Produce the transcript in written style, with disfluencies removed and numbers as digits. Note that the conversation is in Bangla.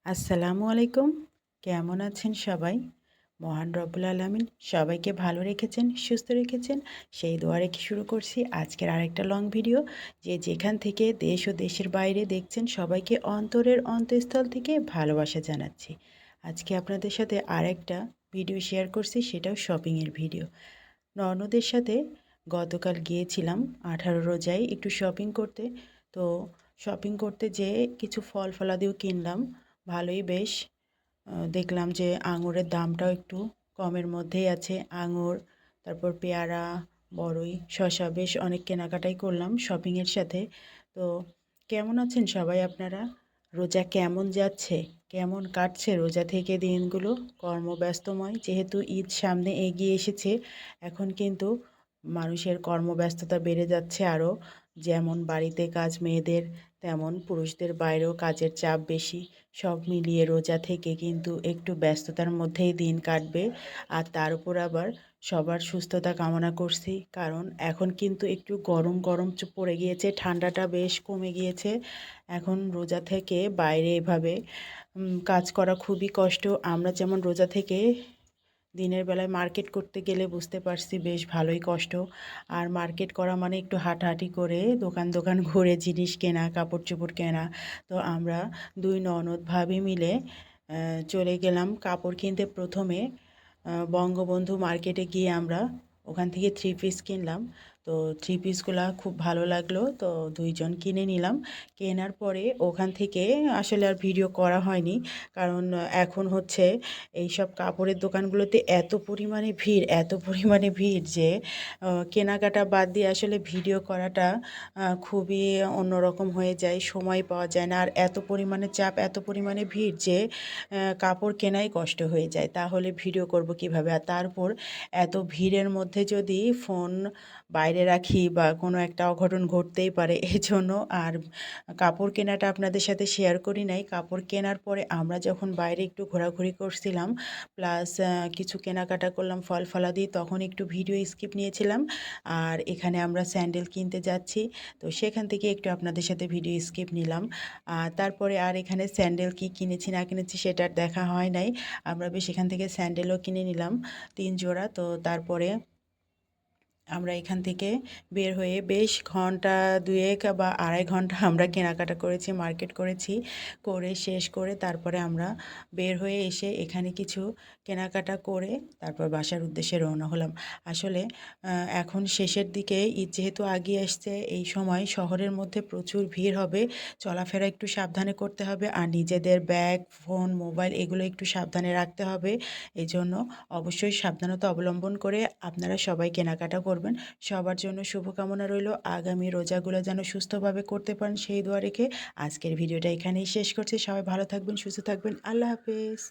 আসসালামু আলাইকুম। কেমন আছেন সবাই? মহান রব্বুল আলামিন সবাইকে ভালো রেখেছেন, সুস্থ রেখেছেন। সেই দোয়া রেখে শুরু করছি আজকের আরেকটা লং ভিডিও। যে যেখান থেকে দেশ ও দেশের বাইরে দেখছেন সবাইকে অন্তরের অন্তঃস্থল থেকে ভালোবাসা জানাচ্ছি। আজকে আপনাদের সাথে আরেকটা ভিডিও শেয়ার করছি, সেটাও শপিংয়ের ভিডিও। ননদের সাথে গতকাল গিয়েছিলাম 18 রোজায় একটু শপিং করতে। তো শপিং করতে যেয়ে কিছু ফল ফলাদিও কিনলাম। ভালোই বেশ। দেখলাম যে আঙুরের দামটাও একটু কমের মধ্যেই আছে। আঙুর, তারপর পেয়ারা, বড়ই, শসা বেশ অনেক কেনাকাটাই করলাম শপিংয়ের সাথে। তো কেমন আছেন সবাই আপনারা? রোজা কেমন যাচ্ছে? কেমন কাটছে রোজা থেকে দিনগুলো? কর্মব্যস্তময় যেহেতু ঈদ সামনে এগিয়ে এসেছে, এখন কিন্তু মানুষের কর্মব্যস্ততা বেড়ে যাচ্ছে আরও। যেমন বাড়িতে কাজ মেয়েদের, তেমন পুরুষদের বাইরেও কাজের চাপ বেশি। সব মিলিয়ে রোজা থেকে কিন্তু একটু ব্যস্ততার মধ্যেই দিন কাটবে। আর তার উপর আবার সবার সুস্থতা কামনা করছি, কারণ এখন কিন্তু একটু গরম গরম পড়ে গিয়েছে, ঠান্ডাটা বেশ কমে গিয়েছে। এখন রোজা থেকে বাইরে এভাবে কাজ করা খুবই কষ্ট। আমরা যেমন রোজা থেকে দিনের বেলায় মার্কেট করতে গেলে বুঝতে পারছি বেশ ভালোই কষ্ট। আর মার্কেট করা মানে একটু হাঁটাহাঁটি করে দোকান দোকান ঘুরে জিনিস কেনা, কাপড় চোপড় কেনা। তো আমরা দুই ননদ ভাবি মিলে চলে গেলাম কাপড় কিনতে। প্রথমে বঙ্গবন্ধু মার্কেটে গিয়ে আমরা ওখান থেকে থ্রি পিস কিনলাম। তো থ্রি পিসগুলা খুব ভালো লাগলো, তো দুইজন কিনে নিলাম। কেনার পরে ওখান থেকে আসলে আর ভিডিও করা হয়নি, কারণ এখন হচ্ছে এইসব কাপড়ের দোকানগুলোতে এত পরিমাণে ভিড়, এত পরিমাণে ভিড় যে কেনাকাটা বাদ দিয়ে আসলে ভিডিও করাটা খুবই অন্যরকম হয়ে যায়, সময় পাওয়া যায় না। আর এত পরিমাণে চাপ, এত পরিমাণে ভিড় যে কাপড় কেনাই কষ্ট হয়ে যায়। তাহলে ভিডিও করব কিভাবে? আর তারপর এত ভিড়ের মধ্যে যদি ফোন বাইরে রাখি বা কোনো একটা অঘটন ঘটতেই পারে, এজন্য আর কাপড় কেনাটা আপনাদের সাথে শেয়ার করি নাই। কাপড় কেনার পরে আমরা যখন বাইরে একটু ঘোরাঘুরি করছিলাম, প্লাস কিছু কেনাকাটা করলাম ফল ফলাদি, তখন একটু ভিডিও স্কিপ নিয়েছিলাম। আর এখানে আমরা স্যান্ডেল কিনতে যাচ্ছি, তো সেখান থেকে একটু আপনাদের সাথে ভিডিও স্কিপ নিলাম। তারপরে আর এখানে স্যান্ডেল কি কিনেছি না কিনেছি সেটা আর দেখা হয় নাই। আমরা বেশ এখান থেকে স্যান্ডেলও কিনে নিলাম 3 জোড়া। তো তারপরে আমরা এখান থেকে বের হয়ে বেশ ঘন্টা ২ বা ২.৫ ঘন্টা আমরা কেনাকাটা করেছি, মার্কেট করেছি। করে শেষ করে তারপরে আমরা বের হয়ে এসে এখানে কিছু কেনাকাটা করে তারপর বাসার উদ্দেশ্যে রওনা হলাম। আসলে এখন শেষের দিকে ঈদ যেহেতু আগিয়ে আসছে, এই সময় শহরের মধ্যে প্রচুর ভিড় হবে। চলাফেরা একটু সাবধানে করতে হবে, আর নিজেদের ব্যাগ, ফোন, মোবাইল এগুলো একটু সাবধানে রাখতে হবে। এজন্য অবশ্যই সাবধানতা অবলম্বন করে আপনারা সবাই কেনাকাটা করবেন। সবার জন্য শুভকামনা রইল। আগামী রোজাগুলো যেন সুস্থভাবে করতে পারেন সেই দোয়া রেখে আজকের ভিডিওটা এখানেই শেষ করছি। সবাই ভালো থাকবেন, সুস্থ থাকবেন। আল্লাহ হাফেজ।